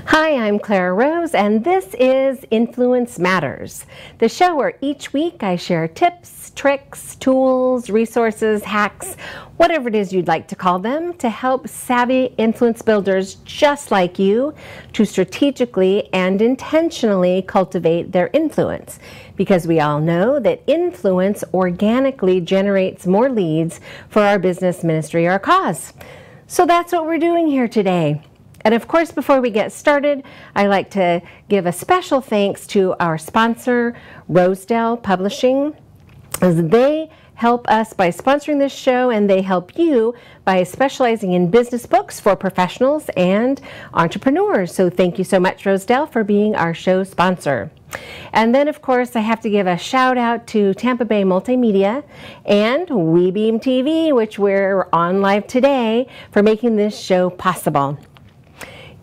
Hi, I'm Clara Rose, and this is Influence Matters, the show where each week I share tips, tricks, tools, resources, hacks, whatever it is you'd like to call them, to help savvy influence builders just like you to strategically and intentionally cultivate their influence. Because we all know that influence organically generates more leads for our business, ministry, or cause. So that's what we're doing here today. And of course, before we get started, I like to give a special thanks to our sponsor, Rosedale Publishing, as they help us by sponsoring this show, and they help you by specializing in business books for professionals and entrepreneurs. So thank you so much, Rosedale, for being our show sponsor. And then, of course, I have to give a shout out to Tampa Bay Multimedia and WeBeam TV, which we're on live today, for making this show possible.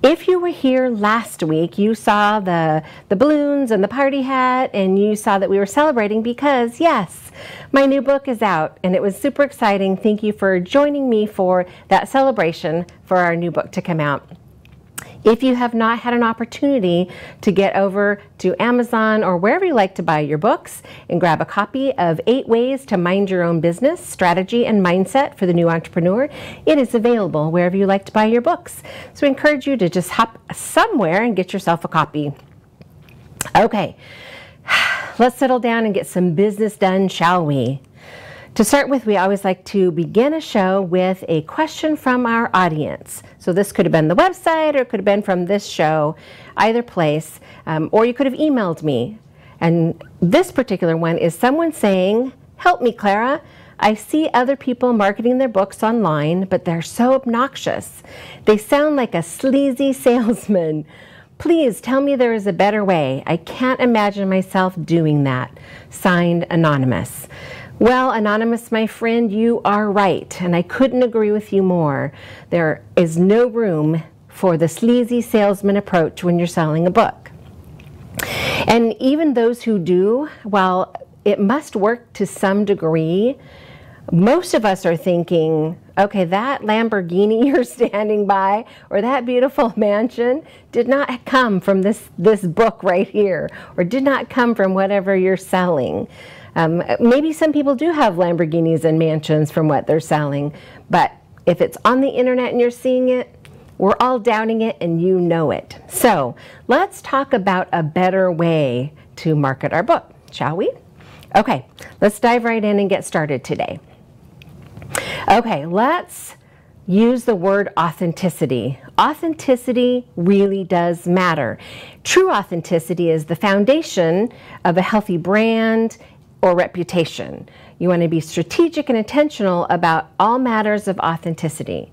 If you were here last week, you saw the balloons and the party hat, and you saw that we were celebrating because, yes, my new book is out, and it was super exciting. Thank you for joining me for that celebration for our new book to come out. If you have not had an opportunity to get over to Amazon or wherever you like to buy your books and grab a copy of 8 Ways to Mind Your Own Business, Strategy and Mindset for the New Entrepreneur, it is available wherever you like to buy your books. So I encourage you to just hop somewhere and get yourself a copy. Okay, let's settle down and get some business done, shall we? To start with, we always like to begin a show with a question from our audience. So this could have been the website, or it could have been from this show, either place, or you could have emailed me. And this particular one is someone saying, "Help me, Clara. I see other people marketing their books online, but they're so obnoxious. They sound like a sleazy salesman. Please tell me there is a better way. I can't imagine myself doing that." Signed, Anonymous. Well, Anonymous, my friend, you are right, and I couldn't agree with you more. There is no room for the sleazy salesman approach when you're selling a book. And even those who do, while it must work to some degree, most of us are thinking, okay, that Lamborghini you're standing by, or that beautiful mansion, did not come from this book right here, or did not come from whatever you're selling. Maybe some people do have Lamborghinis and mansions from what they're selling, but if it's on the internet and you're seeing it, we're all doubting it and you know it. So let's talk about a better way to market our book, shall we? Okay, let's dive right in and get started today. Okay, let's use the word authenticity. Authenticity really does matter. True authenticity is the foundation of a healthy brand or reputation. You want to be strategic and intentional about all matters of authenticity.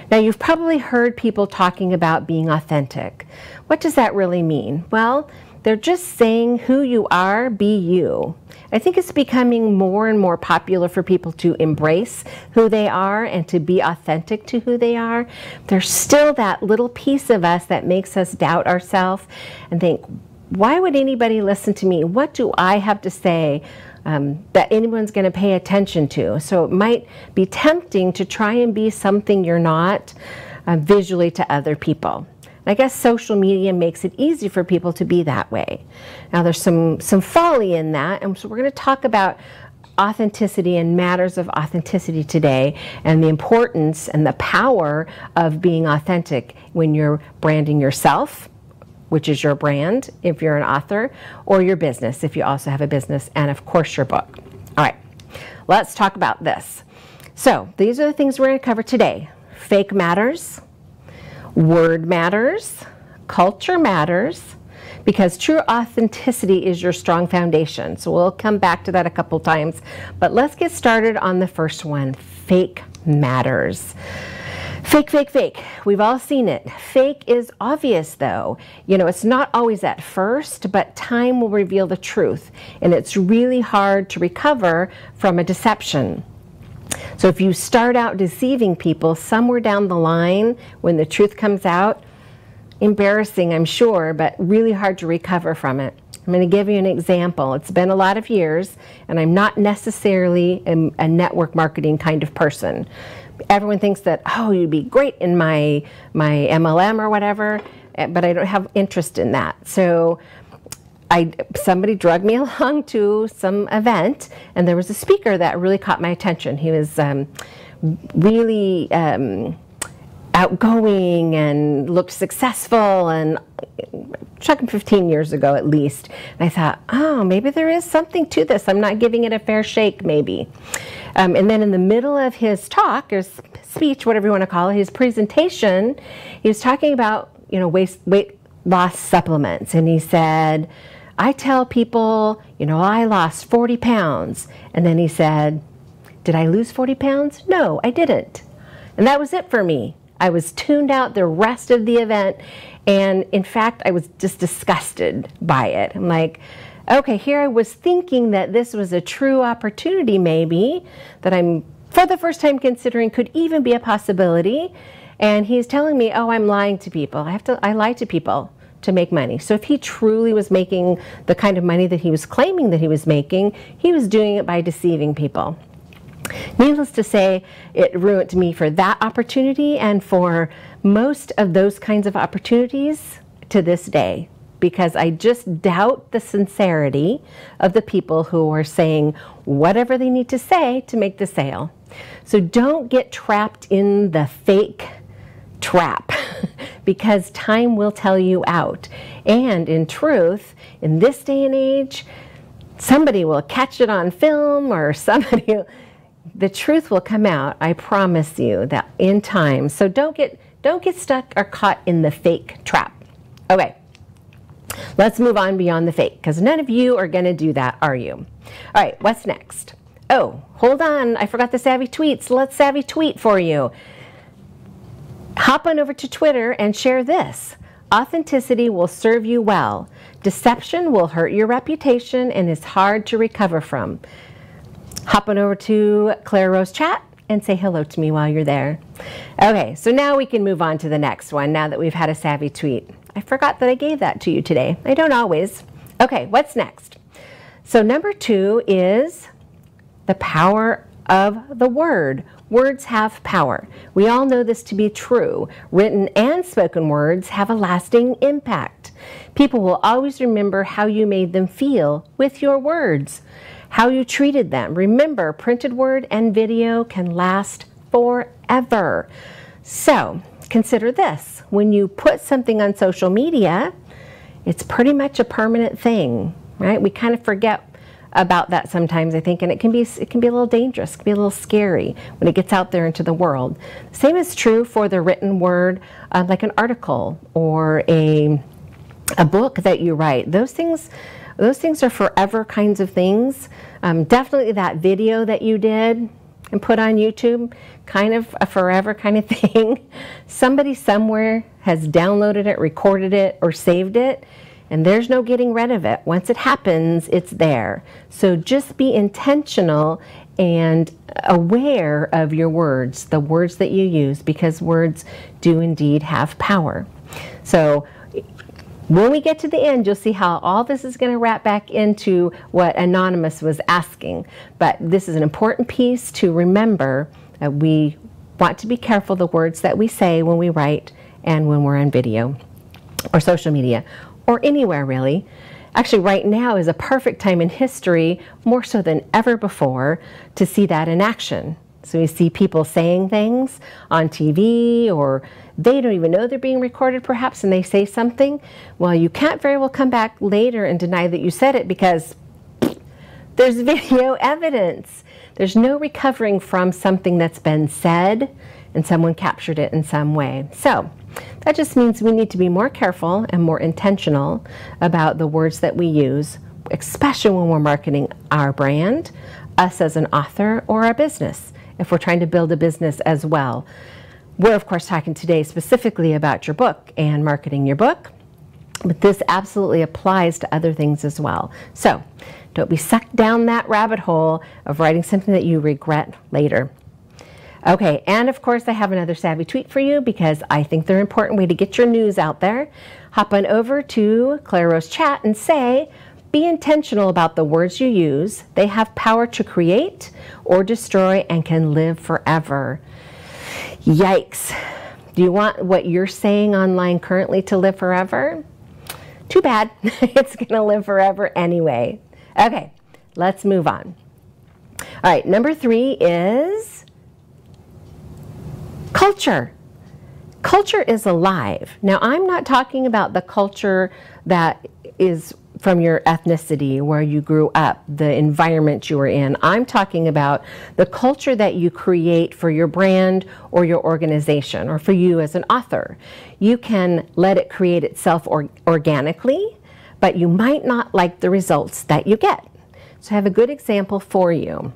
Now, you've probably heard people talking about being authentic. What does that really mean? Well, they're just saying who you are, be you. I think it's becoming more and more popular for people to embrace who they are and to be authentic to who they are. There's still that little piece of us that makes us doubt ourselves and think, why would anybody listen to me? What do I have to say that anyone's going to pay attention to? So it might be tempting to try and be something you're not visually to other people. I guess social media makes it easy for people to be that way. Now there's some folly in that, and so we're going to talk about authenticity and matters of authenticity today, and the importance and the power of being authentic when you're branding yourself, which is your brand if you're an author, or your business if you also have a business, and of course your book. let's talk about this. So these are the things we're going to cover today. Fake matters, word matters, culture matters, because true authenticity is your strong foundation. So we'll come back to that a couple times, but let's get started on the first one. Fake matters. Fake, fake, fake. We've all seen it. Fake is obvious though. You know, it's not always at first, but time will reveal the truth. And it's really hard to recover from a deception. So if you start out deceiving people, somewhere down the line, when the truth comes out, embarrassing, I'm sure, but really hard to recover from it. I'm going to give you an example. It's been a lot of years, and I'm not necessarily a network marketing kind of person. Everyone thinks that, oh, you'd be great in my MLM or whatever, but I don't have interest in that. So somebody drugged me along to some event, and there was a speaker that really caught my attention. He was really outgoing and looked successful, and checking 15 years ago at least. And I thought, oh, maybe there is something to this. I'm not giving it a fair shake, maybe. And then in the middle of his talk, or speech, whatever you want to call it, his presentation, he was talking about, you know, weight loss supplements. And he said, I tell people, you know, I lost 40 pounds. And then he said, did I lose 40 pounds? No, I didn't. And that was it for me. I was tuned out the rest of the event. And in fact, I was just disgusted by it. I'm like, okay, here I was thinking that this was a true opportunity maybe, that I'm for the first time considering could even be a possibility. And he's telling me, oh, I'm lying to people. I lie to people to make money. So if he truly was making the kind of money that he was claiming that he was making, he was doing it by deceiving people. Needless to say, it ruined me for that opportunity and for most of those kinds of opportunities to this day, because I just doubt the sincerity of the people who are saying whatever they need to say to make the sale. So don't get trapped in the fake trap because time will tell you out. And in truth, in this day and age, somebody will catch it on film, or the truth will come out. I promise you that in time. So don't get stuck or caught in the fake trap. Okay, let's move on beyond the fake, because none of you are going to do that, are you? All right, what's next? Oh, hold on, I forgot the savvy tweets. Let's savvy tweet for you. Hop on over to Twitter and share this. Authenticity will serve you well. Deception will hurt your reputation and is hard to recover from. Hop on over to Clara Rose chat and say hello to me while you're there. Okay, so now we can move on to the next one now that we've had a savvy tweet. I forgot that I gave that to you today. I don't always. Okay, what's next? So number 2 is the power of the word. Words have power. We all know this to be true. Written and spoken words have a lasting impact. People will always remember how you made them feel with your words, how you treated them. Remember, printed word and video can last forever. So consider this. When you put something on social media, it's pretty much a permanent thing, right? We kind of forget about that sometimes, I think, and it can be a little dangerous, it can be a little scary when it gets out there into the world. Same is true for the written word, like an article or a book that you write. Those things are forever kinds of things. Definitely that video that you did and put on YouTube, kind of a forever kind of thing. Somebody somewhere has downloaded it, recorded it, or saved it, and there's no getting rid of it. Once it happens, it's there. So just be intentional and aware of your words, the words that you use, because words do indeed have power. So when we get to the end, you'll see how all this is going to wrap back into what Anonymous was asking. But this is an important piece to remember. We want to be careful the words that we say when we write and when we're on video or social media or anywhere really. Actually, right now is a perfect time in history, more so than ever before, to see that in action. So you see people saying things on TV, or they don't even know they're being recorded perhaps, and they say something. Well, you can't very well come back later and deny that you said it, because There's video evidence. There's no recovering from something that's been said and someone captured it in some way. So that just means we need to be more careful and more intentional about the words that we use, especially when we're marketing our brand, us as an author, or our business, if we're trying to build a business as well. We're, of course, talking today specifically about your book and marketing your book, but this absolutely applies to other things as well. So don't be sucked down that rabbit hole of writing something that you regret later. Okay, and of course I have another savvy tweet for you because I think they're an important way to get your news out there. Hop on over to Clara Rose Chat and say, be intentional about the words you use. They have power to create or destroy and can live forever. Yikes. Do you want what you're saying online currently to live forever? Too bad. It's going to live forever anyway. Okay, let's move on. All right, number 3 is culture. Culture is alive. Now, I'm not talking about the culture that is from your ethnicity, where you grew up, the environment you were in. I'm talking about the culture that you create for your brand or your organization, or for you as an author. You can let it create itself organically, but you might not like the results that you get. So I have a good example for you.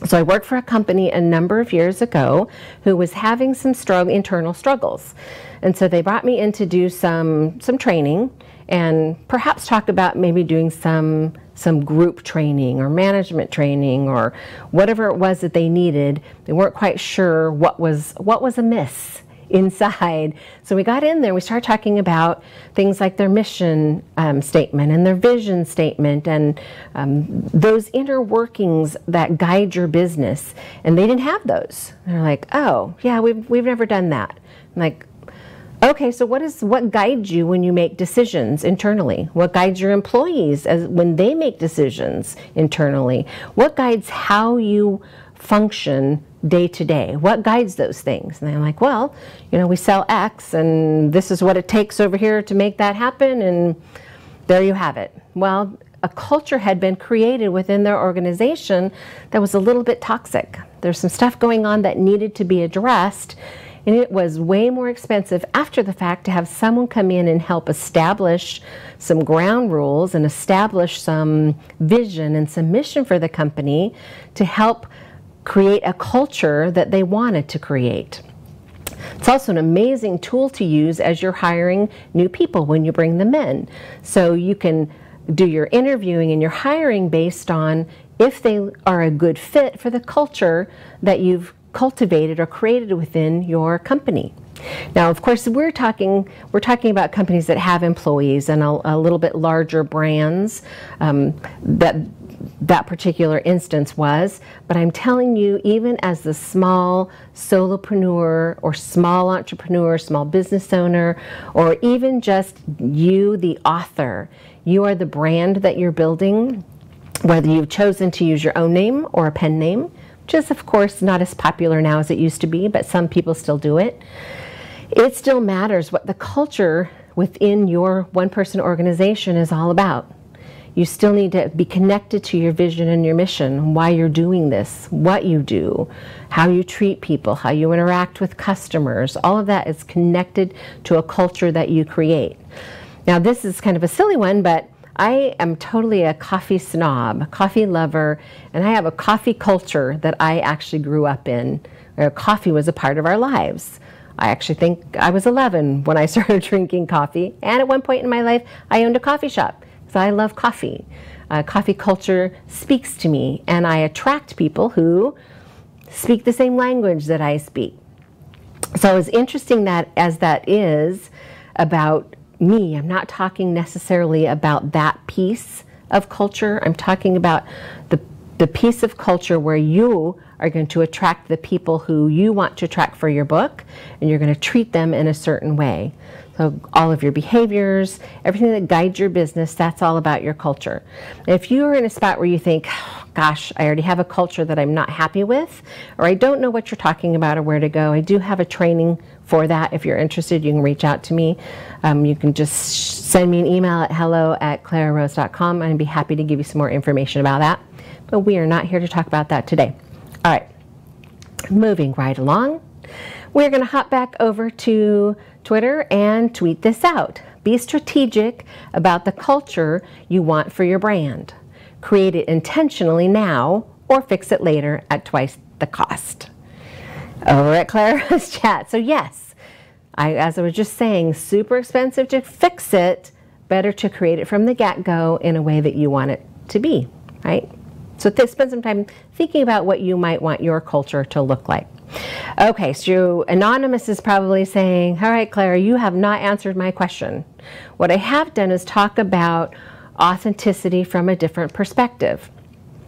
So I worked for a company a number of years ago who was having some internal struggles. And so they brought me in to do some training and perhaps talk about maybe doing some group training or management training or whatever it was that they needed. They weren't quite sure what was amiss inside. So we got in there, we started talking about things like their mission statement and their vision statement and those inner workings that guide your business. And they didn't have those. They're like, oh, yeah, we've never done that. I'm like, okay, so what guides you when you make decisions internally? What guides your employees when they make decisions internally? What guides how you function day to day? What guides those things? And I'm like, well, we sell X and this is what it takes over here to make that happen, and there you have it. Well, a culture had been created within their organization that was a little bit toxic. There's some stuff going on that needed to be addressed, and it was way more expensive after the fact to have someone come in and help establish some ground rules and establish some vision and some mission for the company to help create a culture that they wanted to create. It's also an amazing tool to use as you're hiring new people when you bring them in. So you can do your interviewing and your hiring based on if they are a good fit for the culture that you've cultivated or created within your company. Now, of course, we're talking about companies that have employees and a little bit larger brands that particular instance was, but I'm telling you, even as the small solopreneur or small entrepreneur, small business owner, or even just you, the author, you are the brand that you're building, whether you've chosen to use your own name or a pen name, which is, of course, not as popular now as it used to be, but some people still do it. It still matters what the culture within your one-person organization is all about. You still need to be connected to your vision and your mission, why you're doing this, what you do, how you treat people, how you interact with customers. All of that is connected to a culture that you create. Now, this is kind of a silly one, but I am totally a coffee snob, a coffee lover, and I have a coffee culture that I actually grew up in, where coffee was a part of our lives. I actually think I was 11 when I started drinking coffee, and at one point in my life, I owned a coffee shop. So I love coffee. Coffee culture speaks to me, and I attract people who speak the same language that I speak. So as interesting that as that is about me, I'm not talking necessarily about that piece of culture. I'm talking about the piece of culture where you are going to attract the people who you want to attract for your book, and you're going to treat them in a certain way. So all of your behaviors, everything that guides your business, that's all about your culture. If you are in a spot where you think, oh, gosh, I already have a culture that I'm not happy with, or I don't know what you're talking about or where to go, I do have a training for that. If you're interested, you can reach out to me. You can just send me an email at hello@clararose.com. I'd be happy to give you some more information about that. But we are not here to talk about that today. All right, moving right along. We're going to hop back over to Twitter and tweet this out. Be strategic about the culture you want for your brand. Create it intentionally now or fix it later at twice the cost. Over at Clara Rose Chat. So yes, as I was just saying, super expensive to fix it, better to create it from the get-go in a way that you want it to be, right? So spend some time thinking about what you might want your culture to look like. Okay, so Anonymous is probably saying, all right, Clara, you have not answered my question. What I have done is talk about authenticity from a different perspective,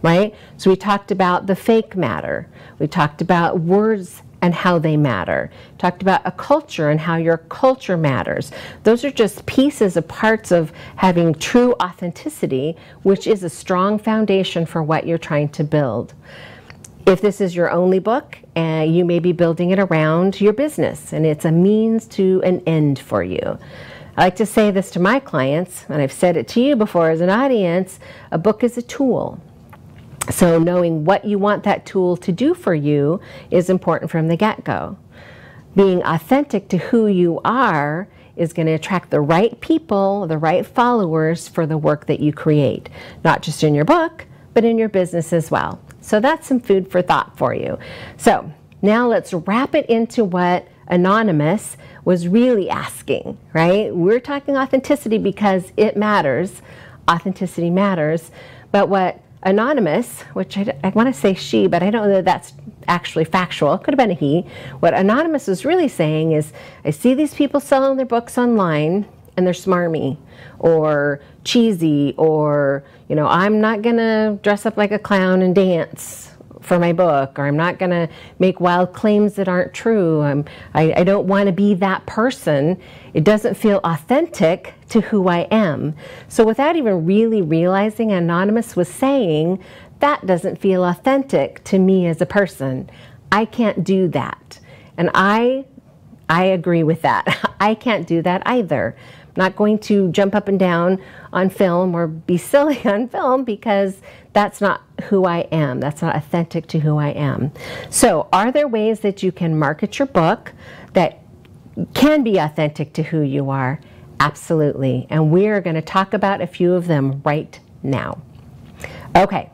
right? So we talked about the fake matter. We talked about words and how they matter. Talked about a culture and how your culture matters. Those are just pieces of parts of having true authenticity, which is a strong foundation for what you're trying to build. If this is your only book, you may be building it around your business, and it's a means to an end for you. I like to say this to my clients, and I've said it to you before as an audience, a book is a tool. So knowing what you want that tool to do for you is important from the get-go. Being authentic to who you are is going to attract the right people, the right followers for the work that you create, not just in your book, but in your business as well. So that's some food for thought for you. So now let's wrap it into what Anonymous was really asking, right? We're talking authenticity because it matters. Authenticity matters. But what Anonymous, which I want to say she, but I don't know that that's actually factual. It could have been a he. What Anonymous was really saying is, I see these people selling their books online and they're smarmy or cheesy, or, you know, I'm not going to dress up like a clown and dance for my book, or I'm not going to make wild claims that aren't true. I don't want to be that person. It doesn't feel authentic to who I am. So without even really realizing, Anonymous was saying, that doesn't feel authentic to me as a person. I can't do that. And I agree with that. I can't do that either. I'm not going to jump up and down on film or be silly on film because that's not who I am. That's not authentic to who I am. So are there ways that you can market your book that can be authentic to who you are? Absolutely. And we're going to talk about a few of them right now. Okay.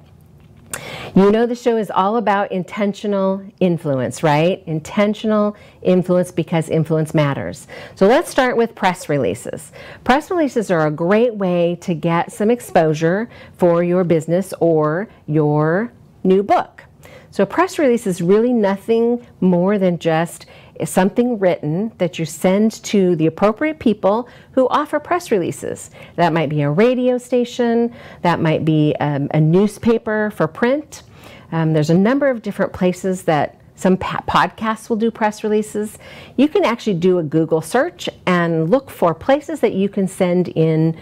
You know the show is all about intentional influence, right? Intentional influence because influence matters. So let's start with press releases. Press releases are a great way to get some exposure for your business or your new book. So a press release is really nothing more than just something written that you send to the appropriate people who offer press releases. That might be a radio station, that might be a newspaper for print. There's a number of different places that some podcasts will do press releases. You can actually do a Google search and look for places that you can send in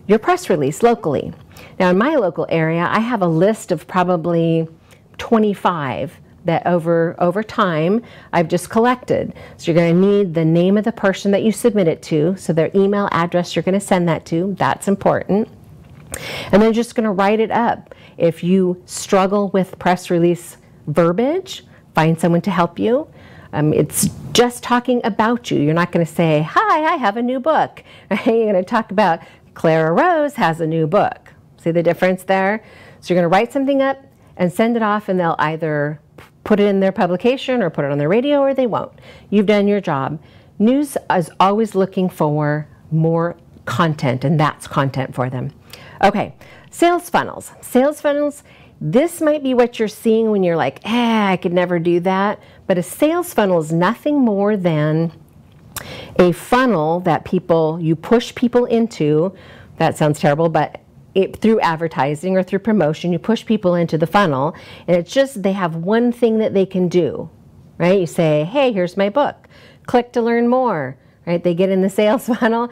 your press release locally. Now in my local area, I have a list of probably 25 that over time I've just collected. So you're going to need the name of the person that you submit it to, so their email address you're going to send that to. That's important. And then just going to write it up. If you struggle with press release verbiage, find someone to help you. It's just talking about you. You're not going to say, hi, I have a new book. Right? You're going to talk about Clara Rose has a new book. See the difference there? So you're going to write something up and send it off, and they'll either put it in their publication or put it on their radio, or they won't. You've done your job. News is always looking for more content, and that's content for them. Okay, sales funnels. Sales funnels, this might be what you're seeing when you're like, I could never do that. But a sales funnel is nothing more than a funnel that you push people into. That sounds terrible, but through advertising or through promotion, you push people into the funnel, and it's just they have one thing that they can do, right? You say, hey, here's my book. Click to learn more, right? They get in the sales funnel,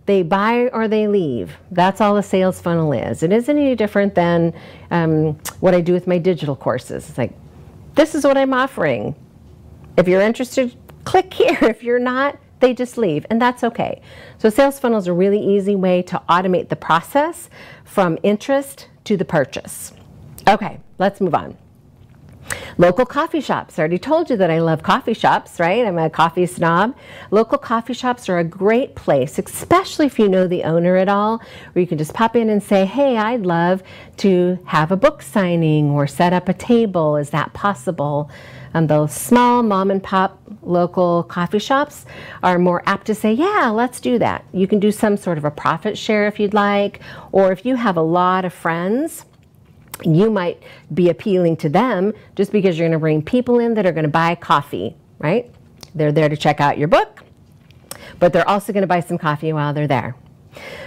they buy or they leave. That's all a sales funnel is. It isn't any different than what I do with my digital courses. It's like, this is what I'm offering. If you're interested, click here. If you're not, They just leave, and that's okay. So sales funnel is a really easy way to automate the process from interest to the purchase. Okay, let's move on. Local coffee shops. I already told you that I love coffee shops, right? I'm a coffee snob. Local coffee shops are a great place, especially if you know the owner at all, where you can just pop in and say, hey, I'd love to have a book signing or set up a table. Is that possible? Those small mom and pop local coffee shops are more apt to say, yeah, let's do that. You can do some sort of a profit share if you'd like, or if you have a lot of friends, you might be appealing to them just because you're going to bring people in that are going to buy coffee, right? They're there to check out your book, but they're also going to buy some coffee while they're there.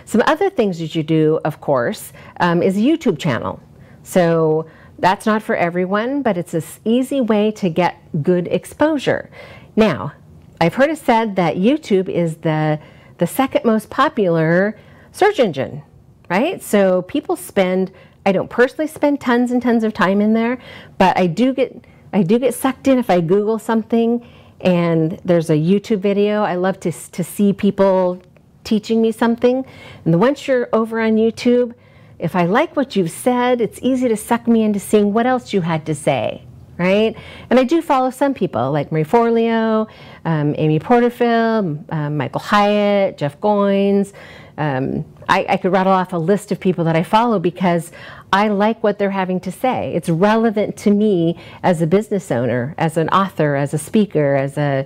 Some other things that you do, of course, is a YouTube channel. So that's not for everyone, but it's an easy way to get good exposure. Now, I've heard it said that YouTube is the second most popular search engine, right? So people spend, I don't personally spend tons and tons of time in there, but I do get sucked in if I Google something and there's a YouTube video. I love to see people teaching me something. And once you're over on YouTube, if I like what you've said, it's easy to suck me into seeing what else you had to say, right? And I do follow some people like Marie Forleo, Amy Porterfield, Michael Hyatt, Jeff Goins. I could rattle off a list of people that I follow because I like what they're having to say. It's relevant to me as a business owner, as an author, as a speaker, as a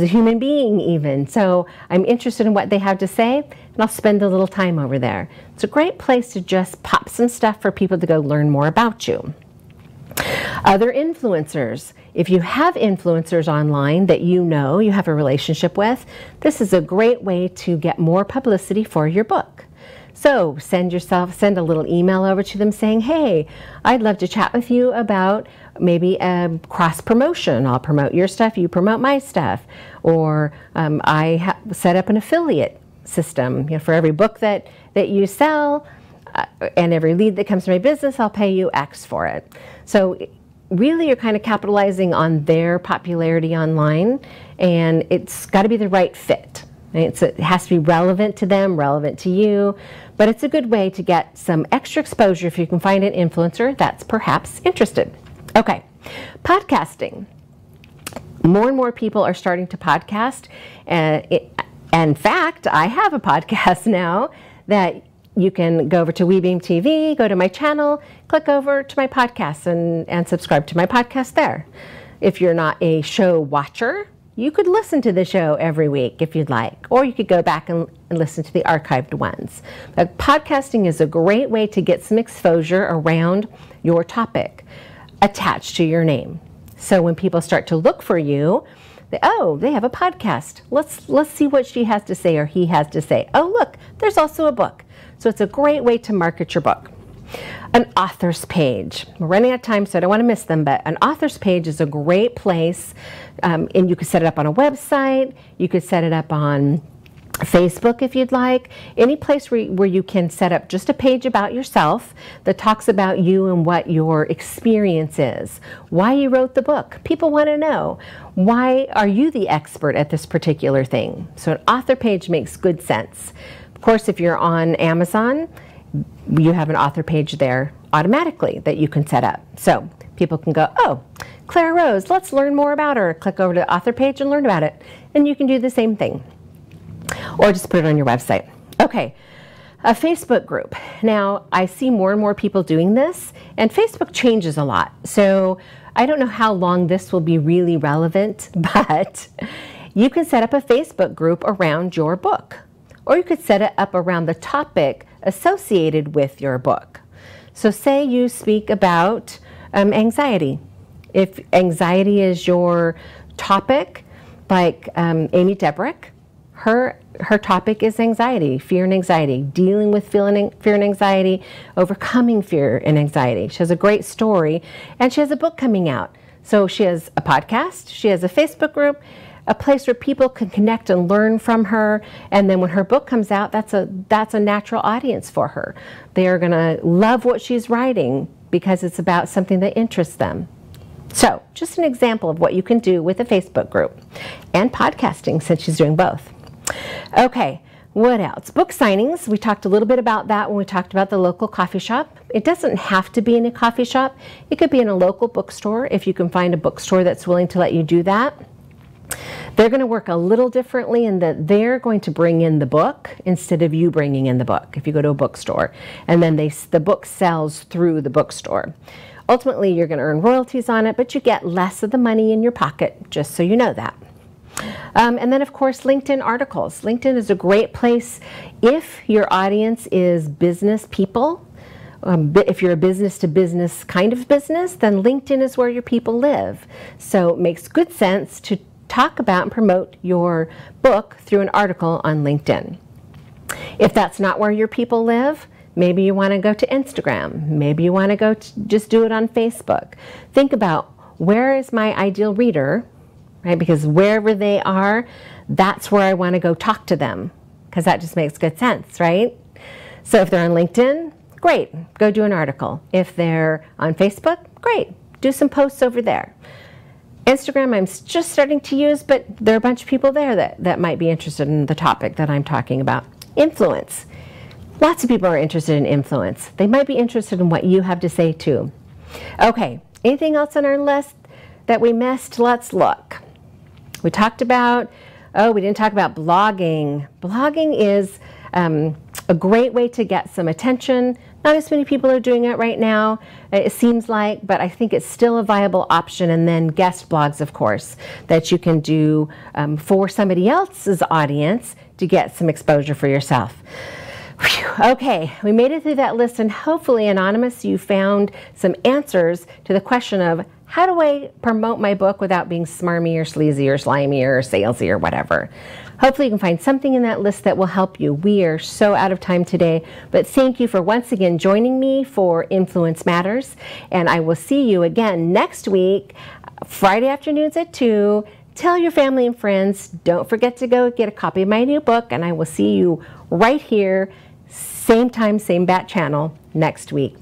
human being even. So I'm interested in what they have to say, and I'll spend a little time over there. It's a great place to just pop some stuff for people to go learn more about you. Other influencers. If you have influencers online that you know, you have a relationship with, this is a great way to get more publicity for your book. So send a little email over to them saying, hey, I'd love to chat with you about maybe a cross promotion. I'll promote your stuff, you promote my stuff. Or I set up an affiliate system. For every book that you sell and every lead that comes to my business, I'll pay you X for it. So really you're kind of capitalizing on their popularity online, and it's got to be the right fit. Right? It has to be relevant to them, relevant to you, but it's a good way to get some extra exposure if you can find an influencer that's perhaps interested. Okay, podcasting. More and more people are starting to podcast. In fact, I have a podcast now that you can go over to WeBeam TV, go to my channel, click over to my podcast and subscribe to my podcast there. If you're not a show watcher, you could listen to the show every week if you'd like, or you could go back and listen to the archived ones. But podcasting is a great way to get some exposure around your topic attached to your name. So when people start to look for you, they have a podcast. Let's see what she has to say or he has to say. Oh, look, there's also a book. So it's a great way to market your book. An author's page. We're running out of time, so I don't want to miss them, but an author's page is a great place, and you could set it up on a website, you could set it up on Facebook if you'd like, any place where you can set up just a page about yourself that talks about you and what your experience is, why you wrote the book. People want to know, why are you the expert at this particular thing? So an author page makes good sense. Of course, if you're on Amazon, you have an author page there automatically that you can set up. So people can go, oh, Clara Rose, let's learn more about her. Click over to the author page and learn about it. And you can do the same thing. Or just put it on your website. Okay, a Facebook group. Now, I see more and more people doing this, and Facebook changes a lot. So I don't know how long this will be really relevant, but you can set up a Facebook group around your book. Or you could set it up around the topic associated with your book. So say you speak about anxiety. If anxiety is your topic, like Amy Debrick, her topic is anxiety, fear and anxiety, dealing with fear and anxiety, overcoming fear and anxiety. She has a great story, and she has a book coming out. So she has a podcast, she has a Facebook group, a place where people can connect and learn from her, and then when her book comes out, that's a natural audience for her. They are going to love what she's writing because it's about something that interests them. So just an example of what you can do with a Facebook group and podcasting, since she's doing both. Okay, what else? Book signings. We talked a little bit about that when we talked about the local coffee shop. It doesn't have to be in a coffee shop. It could be in a local bookstore if you can find a bookstore that's willing to let you do that. They're going to work a little differently in that they're going to bring in the book instead of you bringing in the book if you go to a bookstore. And then the book sells through the bookstore. Ultimately, you're going to earn royalties on it, but you get less of the money in your pocket, just so you know that. And then, of course, LinkedIn articles. LinkedIn is a great place if your audience is business people. If you're a business-to-business kind of business, then LinkedIn is where your people live. So it makes good sense to talk about and promote your book through an article on LinkedIn. If that's not where your people live, maybe you want to go to Instagram. Maybe you want to go just do it on Facebook. Think about, where is my ideal reader? Right? Because wherever they are, that's where I want to go talk to them, because that just makes good sense, right? So if they're on LinkedIn, great, go do an article. If they're on Facebook, great, do some posts over there. Instagram I'm just starting to use, but there are a bunch of people there that might be interested in the topic that I'm talking about. Influence. Lots of people are interested in influence. They might be interested in what you have to say too. Okay, anything else on our list that we missed? Let's look. We talked about, we didn't talk about blogging. Blogging is a great way to get some attention. Not as many people are doing it right now, it seems like, but I think it's still a viable option. And then guest blogs, of course, that you can do for somebody else's audience to get some exposure for yourself. Whew. Okay, we made it through that list, and hopefully, Anonymous, you found some answers to the question of, how do I promote my book without being smarmy or sleazy or slimy or salesy or whatever? Hopefully you can find something in that list that will help you. We are so out of time today, but thank you for once again joining me for Influence Matters, and I will see you again next week, Friday afternoons at 2. Tell your family and friends. Don't forget to go get a copy of my new book, and I will see you right here, same time, same bat channel, next week.